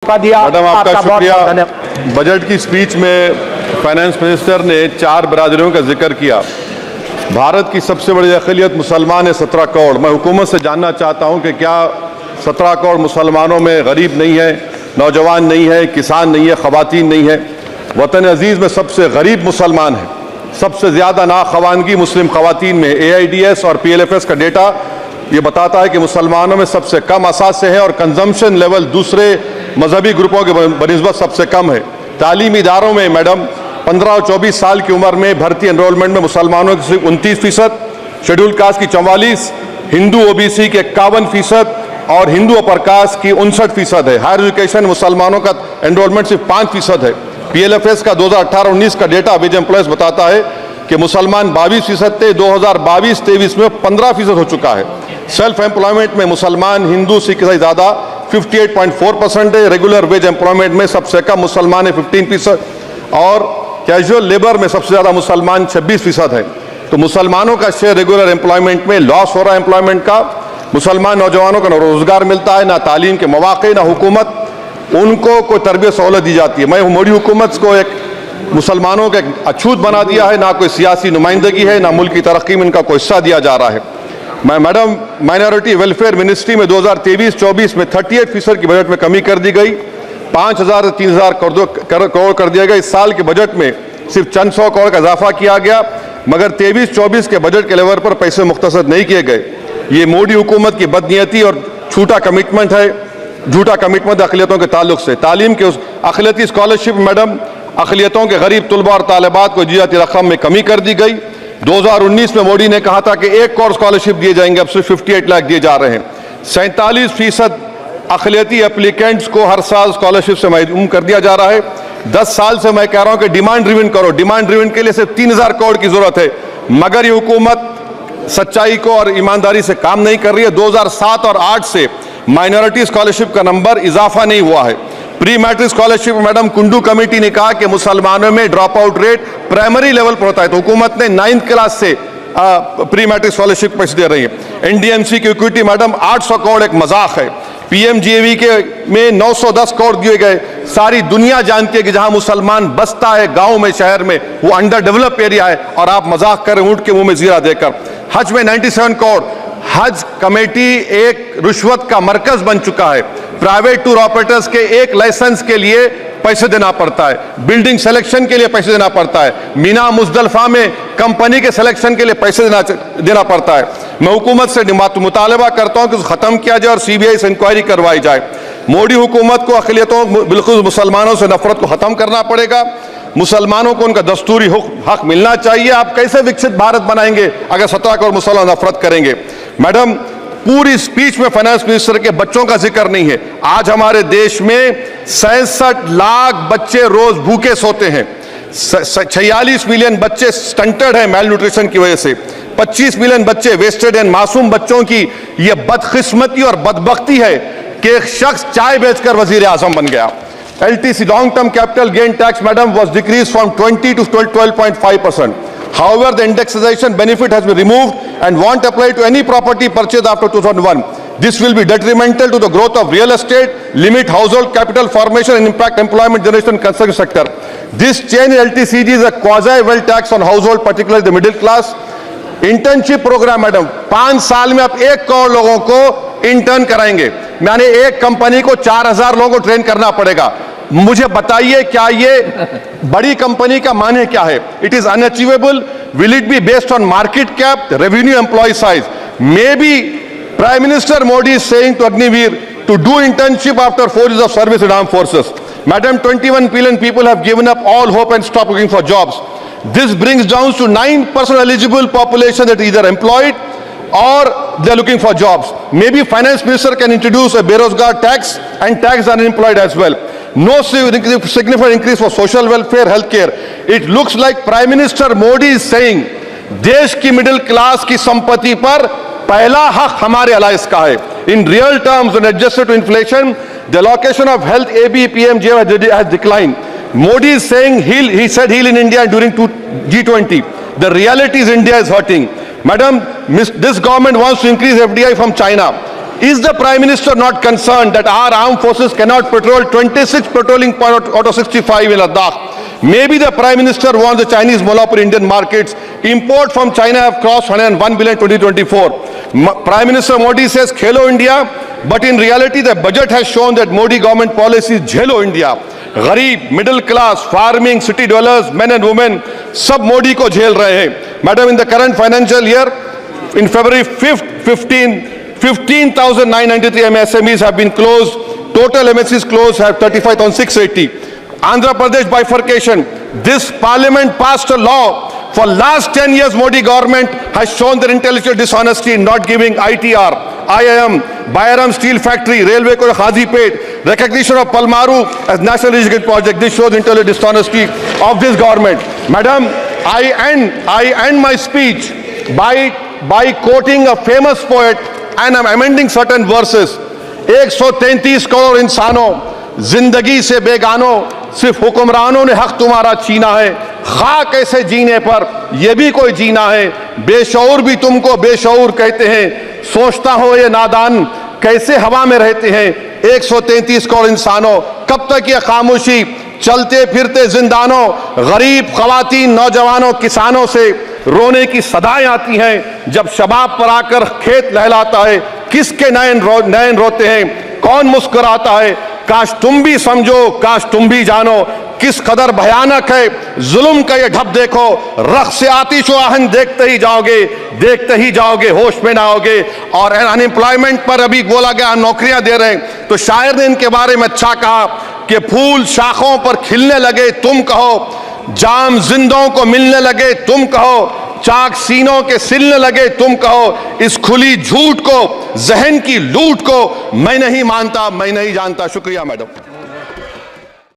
मौका दिया। मैडम आपका शुक्रिया। धन्यवाद। बजट की स्पीच में फाइनेंस मिनिस्टर ने 4 बिरादरियों का जिक्र किया। भारत की सबसे बड़ी अक़लियत मुसलमान है 17 करोड़। मैं हुकूमत से जानना चाहता हूं कि क्या 17 करोड़ मुसलमानों में गरीब नहीं है, नौजवान नहीं है, किसान नहीं है, ख़वातीन नहीं है? वतन अजीज़ में सबसे गरीब मुसलमान है, सबसे ज़्यादा नाखवानगी मुस्लिम ख़वातीन में। AIDS और PLFS का डेटा ये बताता है कि मुसलमानों में सबसे कम असासे हैं और कंजम्पशन लेवल दूसरे मजहबी ग्रुपों के बनिस्बत सबसे कम है। तालीमी इदारों में मैडम 15 और 24 साल की उम्र में भर्ती एनरोलमेंट में मुसलमानों की सिर्फ 29%, शेड्यूल कास्ट की 44%, हिंदू OBC के 51% और हिंदू अपर कास्ट की 59% है। हायर एजुकेशन मुसलमानों का एनरोलमेंट सिर्फ 5% है। PLFS का 2018-19 का डेटा वेज एम्प्लॉयज बताता है कि मुसलमान 22% थे, 2022-23 में 15% हो चुका है। सेल्फ एम्प्लॉयमेंट में मुसलमान हिंदू सिख से ज़्यादा 58.4% है। रेगुलर वेज एम्प्लॉयमेंट में सबसे कम मुसलमान है 15% और कैजुअल लेबर में सबसे ज़्यादा मुसलमान 26% है। तो मुसलमानों का शेयर रेगुलर एम्प्लॉयमेंट में लॉस हो रहा है एम्प्लॉयमेंट का। मुसलमान नौजवानों को ना रोजगार मिलता है, ना तालीम के मौके, ना हुकूमत उनको कोई तरबियत सहूलत दी जाती है। मैं मोदी हुकूमत को एक मुसलमानों का अछूत बना दिया है, ना कोई सियासी नुमाइंदगी है, ना मुल्क की तरक्की में इनका कोई हिस्सा दिया जा रहा है। मैं मैडम माइनॉरिटी वेलफेयर मिनिस्ट्री में 2023-24 में 38% की बजट में कमी कर दी गई, 5,000 से 3,000 करोड़ कर दिया गया। इस साल के बजट में सिर्फ चंद 100 करोड़ का इजाफा किया गया, मगर 23-24 के बजट के लेवल पर पैसे मुख्तसर नहीं किए गए। ये मोदी हुकूमत की बदनीयती और झूठा कमिटमेंट है, झूठा कमिटमेंट अक़लियतों के ताल्लुक से। तालीम के उस अक़लियती स्कॉलरशिप मैडम अक़लियतों के गरीब तलबा और तालिबात को जियाती रकम में कमी कर दी गई। 2019 में मोदी ने कहा था कि 1 करोड़ स्कॉलरशिप दिए जाएंगे, अब सिर्फ 58 लाख दिए जा रहे हैं। 47% अक़लियती एप्लीकेंट्स को हर साल स्कॉलरशिप से महरूम कर दिया जा रहा है। 10 साल से मैं कह रहा हूं कि डिमांड ड्रिवन करो। डिमांड ड्रिवन के लिए सिर्फ 3,000 करोड़ की जरूरत है, मगर ये हुकूमत सच्चाई को और ईमानदारी से काम नहीं कर रही है। 2007 और 8 से माइनॉरिटी स्कॉलरशिप का नंबर इजाफा नहीं हुआ है। Pre matric scholarship madam Kundu committee ने कहा कि मुसलमानों में drop out rate primary level पर होता है, तो हुकूमत ने 9th क्लास से प्री मैट्रिक स्कॉलरशिप पैसे दे रही है। NDMC की इक्विटी मैडम 800 करोड़ एक मजाक है। PMGAV के में 910 करोड़ दिए गए। सारी दुनिया जानती है कि जहां मुसलमान बसता है गांव में, शहर में, वो अंडर डेवलप एरिया है, और आप मजाक करें ऊंट के मुंह में जीरा देकर। हज में 97 करोड़। हज कमेटी एक रुश्वत का मरकज बन चुका है। प्राइवेट टूर ऑपरेटर्स के एक लाइसेंस के लिए पैसे देना पड़ता है, बिल्डिंग सिलेक्शन के लिए पैसे देना पड़ता है, मीना मुजदलफा में कंपनी के सिलेक्शन के लिए पैसे देना पड़ता है। मैं हुकूमत से मुतालबा करता हूं कि खत्म किया जाए और CBI से इंक्वायरी करवाई जाए। मोदी हुकूमत को अक़लियतों बिल्कुल मुसलमानों से नफरत को खत्म करना पड़ेगा। मुसलमानों को उनका दस्तूरी हक मिलना चाहिए। आप कैसे विकसित भारत बनाएंगे अगर 17 करोड़ मुसलमान नफरत करेंगे? मैडम पूरी स्पीच में फाइनेंस मिनिस्टर के बच्चों का जिक्र नहीं है। आज हमारे देश में 66 लाख बच्चे रोज भूखे सोते हैं। 46 मिलियन बच्चे स्टंटेड हैं मेल न्यूट्रिशन की वजह से। 25 मिलियन बच्चे वेस्टेड हैं। मासूम बच्चों की यह बदकिस्मती और बदबख्ती है कि एक शख्स चाय बेचकर वजीर आजम बन गया। LTC long term capital gain tax madam was decreased from 20 to 12.5%. However, the indexation benefit has been removed and won't apply to any property purchased after 2001. This will be detrimental to the growth of real estate, limit household capital formation and impact employment generation in construction sector. This change in LTCG is a quasi-wealth tax on household, particularly the middle class. Internship programme madam 5 साल में आप 1 करोड़ लोगों को intern कराएंगे, यानी एक company को 4,000 लोगों को ट्रेन करना पड़ेगा। मुझे बताइए क्या ये बड़ी कंपनी का माने क्या है? It is unachievable. Will it be based on market cap, revenue, employ size? May be prime minister Modi is saying to Agniveer to do internship after 4 years of service in armed forces. Madam, 21 billion people have given up all hope and stopped looking for jobs. This brings down to 9% eligible population that is either employed or they are looking for jobs. Maybe finance minister can introduce a Berozgar tax and tax the unemployed as well. No significant increase for social welfare, healthcare. It looks like Prime Minister Modi is saying देश की middle class की संपत्ति पर पहला हक हमारे alliance का है. In real terms, when adjusted to inflation, the allocation of health ABPMJ has declined. Modi is saying he said heal in India during G20. The reality is India is hurting. Madam, this government wants to increase FDI from China. Is the Prime Minister not concerned that our armed forces cannot patrol 26 patrolling point out of 65 in Ladakh? Maybe the Prime Minister wants the Chinese monopoly Indian markets. Import from China have crossed 101 billion 2024. Prime Minister Modi says Khelo India, but in reality the budget has shown that Modi government policy is Jhelo India. गरीब, middle class, farming, city dwellers, men and women, सब मोदी को झेल रहे हैं. Madam, in the current financial year, in February 5th, 15,993 MSMEs have been closed. Total MSCs closed have 35,680. Andhra Pradesh bifurcation. This parliament passed a law. For last 10 years, Modi government has shown their intellectual dishonesty in not giving ITR, IIM, Bayaram Steel Factory, Railway Code Khadipet, recognition of Palmaru as National Irrigation Project. This shows intellectual dishonesty of this government. Madam, I end my speech by quoting a famous poet, and I'm amending certain verses. 133 crore इंसानों, जिंदगी से बेगानों, सिर्फ हुक्मरानों ने हक तुम्हारा छीना है. खाक ऐसे जीने पर यह भी कोई जीना है. बेशऊर भी तुमको बेशऊर कहते हैं. सोचता हो ये नादान कैसे हवा में रहते हैं. 133 करोड़ इंसानों, कब तक ये खामोशी? चलते फिरते जिंदानों, गरीब खवातीन, नौजवानों, किसानों से रोने की सदाएं आती हैं. जब शबाब पर आकर खेत लहलाता है, किसके नयन रोते हैं, कौन मुस्कुराता है? काश तुम भी समझो, काश तुम भी जानो किस कदर भयानक है जुल्म का ये ढब. देखो रख से आतिश आहन देखते ही जाओगे, होश में ना आओगे. और अनएम्प्लॉयमेंट पर अभी बोला गया नौकरियां दे रहे हैं, तो शायर ने इनके बारे में अच्छा कहा कि फूल शाखों पर खिलने लगे तुम कहो, जाम जिंदों को मिलने लगे तुम कहो, चाक सीनों के सिलने लगे तुम कहो. इस खुली झूठ को, जहन की लूट को मैं नहीं मानता, मैं नहीं जानता. शुक्रिया मैडम.